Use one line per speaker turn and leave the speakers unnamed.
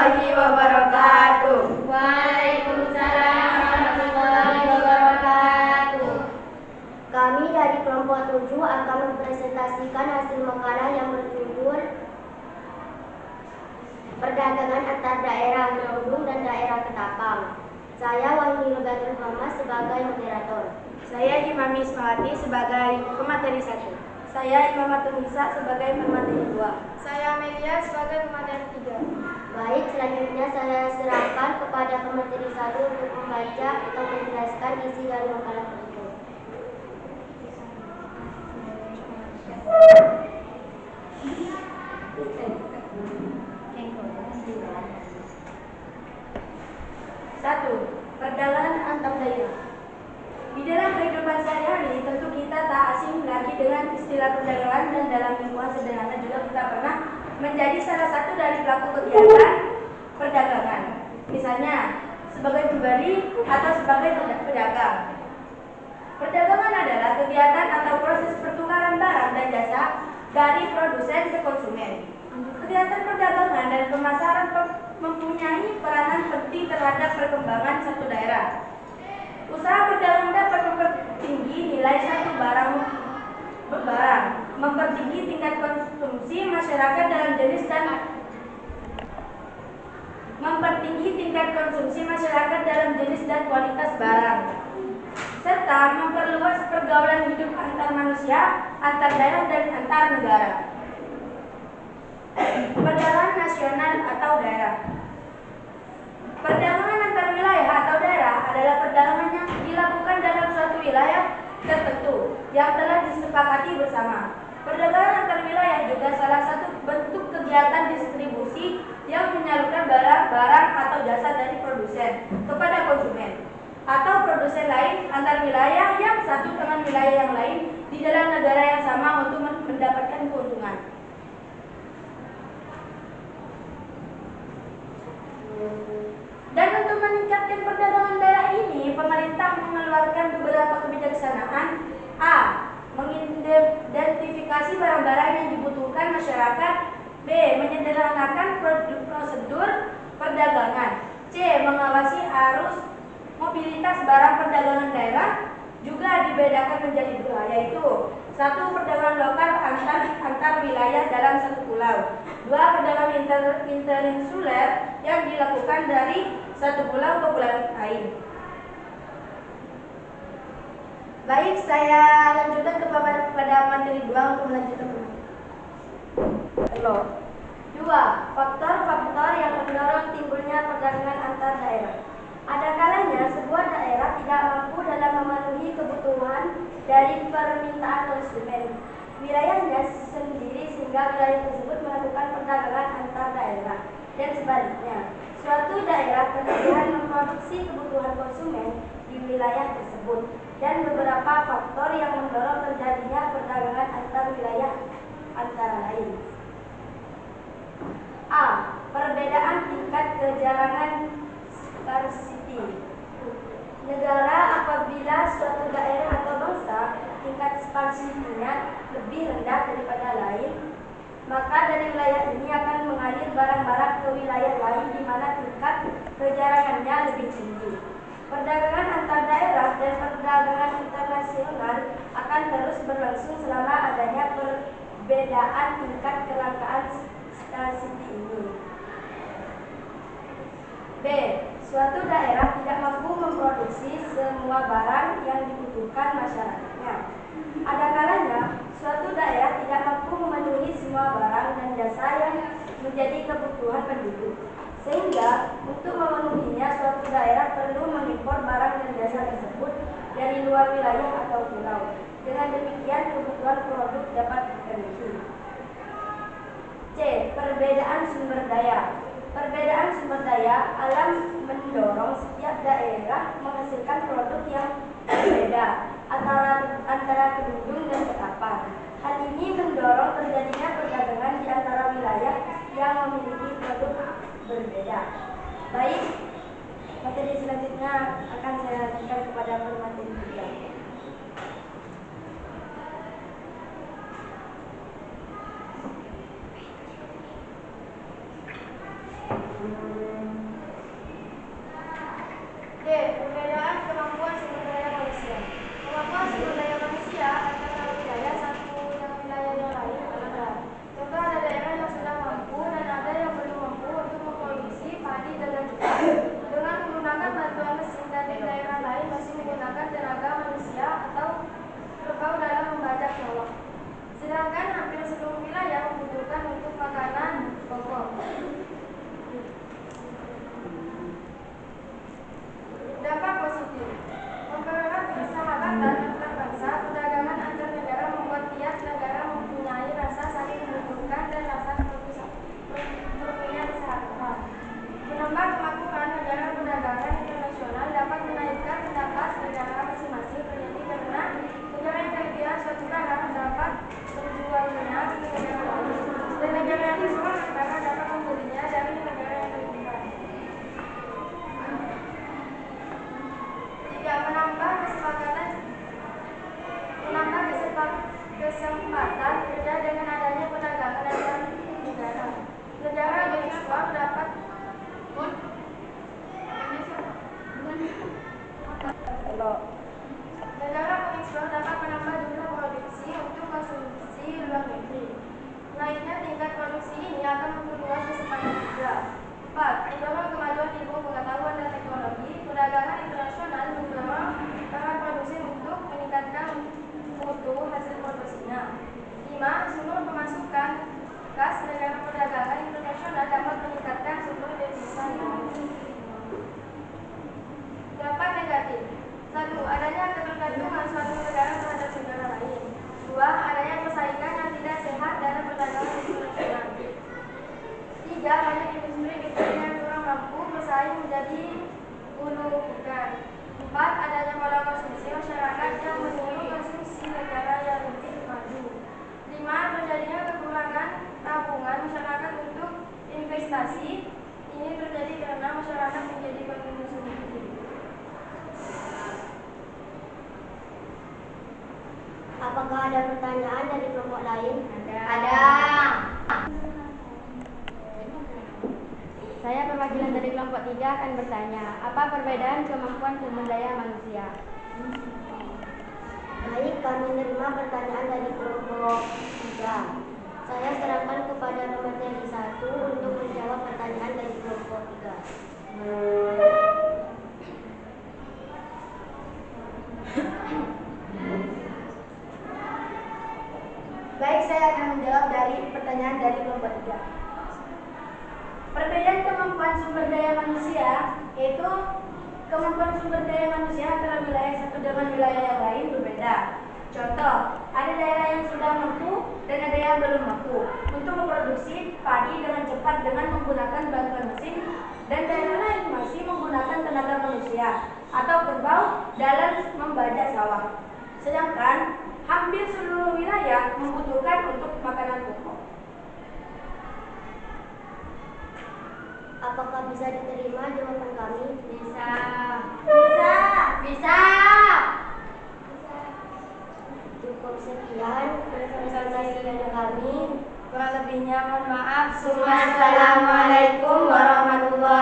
warahmatullahi wabarakatuh.
Waalaikumsalam warahmatullahi wabarakatuh.
Kami dari kelompok 7 akan mempresentasikan hasil makalah yang berjudul Perdagangan antar daerah Kerudung dan daerah Ketapang. Saya Wahyu Legatul Muhammad sebagai moderator.
Saya Imam Ismawati sebagai pemateri 1. Saya Imamatul Nisa sebagai pemateri 2. Saya Amelia sebagai pemateri 3.
Baik, selanjutnya saya serahkan kepada pemateri 1 untuk membaca atau menjelaskan isi dari makalah tersebut.
Satu, perdagangan antar daerah. Di dalam kehidupan sehari-hari tentu kita tak asing lagi dengan istilah perdagangan, dan dalam lingkungan sederhana juga kita pernah menjadi salah satu dari pelaku kegiatan perdagangan. Misalnya sebagai pribadi atau sebagai pedagang. Perdagangan adalah kegiatan atau proses pertukaran barang dan jasa dari produsen ke konsumen. Kegiatan perdagangan dan pemasaran mempunyai peranan penting terhadap perkembangan satu daerah. Usaha perdagangan dapat mempertinggi nilai satu barang, mempertinggi tingkat konsumsi masyarakat dalam jenis dan kualitas barang, serta memperluas pergaulan hidup antar manusia, antar daerah, dan antar negara. Perdagangan nasional atau daerah. Perdagangan antar wilayah atau daerah adalah perdagangan yang dilakukan dalam suatu wilayah tertentu yang telah disepakati bersama. Perdagangan antar wilayah juga salah satu bentuk kegiatan distribusi yang menyalurkan barang-barang atau jasa dari produsen kepada konsumen atau produsen lain antar wilayah yang satu dengan wilayah yang lain di dalam negara yang sama untuk mendapatkan keuntungan. Dan untuk meningkatkan perdagangan daerah ini, pemerintah mengeluarkan beberapa kebijaksanaan. A. Mengidentifikasi barang-barang yang dibutuhkan masyarakat. B. Menyederhanakan prosedur perdagangan. C. Mengawasi arus mobilitas barang perdagangan daerah. Juga dibedakan menjadi 2, yaitu 1. Perdagangan lokal antar wilayah dalam satu pulau. 2. Perdagangan interinsuler yang dilakukan dari satu pulau ke pulau lain. Baik, saya lanjutkan kepada materi 2 untuk melanjutkan. Halo. 2. Faktor-faktor yang mendorong timbulnya perdagangan antar daerah. Ada kalanya sebuah daerah tidak mampu dalam memenuhi kebutuhan dari permintaan konsumen wilayahnya sendiri, sehingga wilayah tersebut melakukan perdagangan antar daerah, dan sebaliknya. Suatu daerah kelebihan memproduksi kebutuhan konsumen di wilayah tersebut, dan beberapa faktor yang mendorong terjadinya perdagangan antar wilayah antara lain. A. Perbedaan tingkat kejarangan scarcity. Negara apabila suatu daerah atau bangsa tingkat scarcity-nya lebih rendah daripada lain, maka dari wilayah ini akan mengalir barang-barang ke wilayah lain di mana tingkat kejarangannya lebih tinggi. Perdagangan antar daerah dan perdagangan internasional akan terus berlangsung selama adanya perbedaan tingkat kelangkaan scarcity ini. B. Suatu daerah tidak mampu memproduksi semua barang yang dibutuhkan masyarakatnya. Ada kalanya suatu daerah tidak mampu memenuhi semua barang dan jasa yang menjadi kebutuhan penduduk, sehingga untuk memenuhinya suatu daerah perlu mengimpor barang dan jasa tersebut dari luar wilayah atau pulau. Dengan demikian kebutuhan produk dapat terpenuhi. C. Perbedaan sumber daya. Perbedaan sumber daya alam mendorong setiap daerah menghasilkan produk yang berbeda antara Kerudung dan Ketapang. Hal ini mendorong terjadinya perdagangan di antara wilayah yang memiliki produk berbeda. Baik, materi selanjutnya akan saya lanjutkan kepada materi 3. D. Perbedaan kemampuan sumber daya manusia. Kemampuan sumber daya manusia antara wilayah satu dan wilayah yang lain berbeda. Contoh, ada daerah yang sudah mampu dan ada yang belum mampu untuk memproduksi padi dengan cepat dengan menggunakan bantuan mesin, dan di daerah lain masih menggunakan tenaga manusia atau kerbau dalam membajak sawah. Sedangkan hampir seluruh wilayah membutuhkan untuk makanan pokok. Dampak positif: mempererat persahabatan antar bangsa. Perdagangan antar negara membuat tiap negara mempunyai rasa saling membutuhkan dan rasa mempunyai persahabatan. Menambah kemampuan negara perdagangan internasional dapat menaikkan pendapatan negara masing-masing, terjadi karena negara yang kelebihan suatu barang dapat menjualnya ke negara lain, dan negara yang kekurangan barang dapat membelinya dari negara yang kelebihan. Tidak menambah kesempatan kerja dengan adanya perdagangan antar negara. Negara mengekspor dapat menambah jumlah produksi untuk konsumsi luar negeri. Naiknya tingkat produksi ini akan memperluas keseimbangan kerja. 4. Mendorong kemajuan ilmu pengetahuan dan teknologi. Perdagangan internasional mendorong para produsen untuk meningkatkan mutu hasil produksinya. 5. Sumber pemasukan kas negara. Perdagangan internasional dapat meningkatkan sumber devisa negara. Dampak negatif: 1. Adanya ketergantungan suatu negara terhadap negara lain. 2. Adanya persaingan yang tidak sehat dalam perdagangan internasional. 3. Banyak industri yang kurang mampu bersaing menjadi hulu ikan. 4. Adanya pola konsumsi masyarakat yang menurut konsumsi negara yang lebih maju. 5. Terjadinya kekurangan tabungan masyarakat untuk investasi. Ini terjadi karena masyarakat menjadi konsumsi.
Apakah ada pertanyaan dari kelompok lain?
Ada.
Saya perwakilan dari kelompok 3 akan bertanya, apa perbedaan kemampuan sumber daya manusia?
Baik, kami menerima pertanyaan dari kelompok 3. Saya serahkan kepada pemateri 1 untuk menjawab pertanyaan dari kelompok 3.
Baik, saya akan menjawab dari pertanyaan dari kelompok 3. Perbedaan kemampuan sumber daya manusia yaitu kemampuan sumber daya manusia antara wilayah satu dengan wilayah yang lain berbeda. Contoh, ada daerah yang sudah mampu dan ada yang belum mampu untuk memproduksi padi dengan cepat dengan menggunakan bantuan mesin, dan daerah lain masih menggunakan tenaga manusia atau kerbau dalam membajak sawah. Sedangkan hampir seluruh wilayah membutuhkan untuk makanan pokok.
Apakah bisa diterima jawaban kami?
Bisa.
Bisa.
Bisa.
Cukup sekian presentasi dari kami.
Kurang lebihnya mohon maaf.
Wassalamualaikum warahmatullahi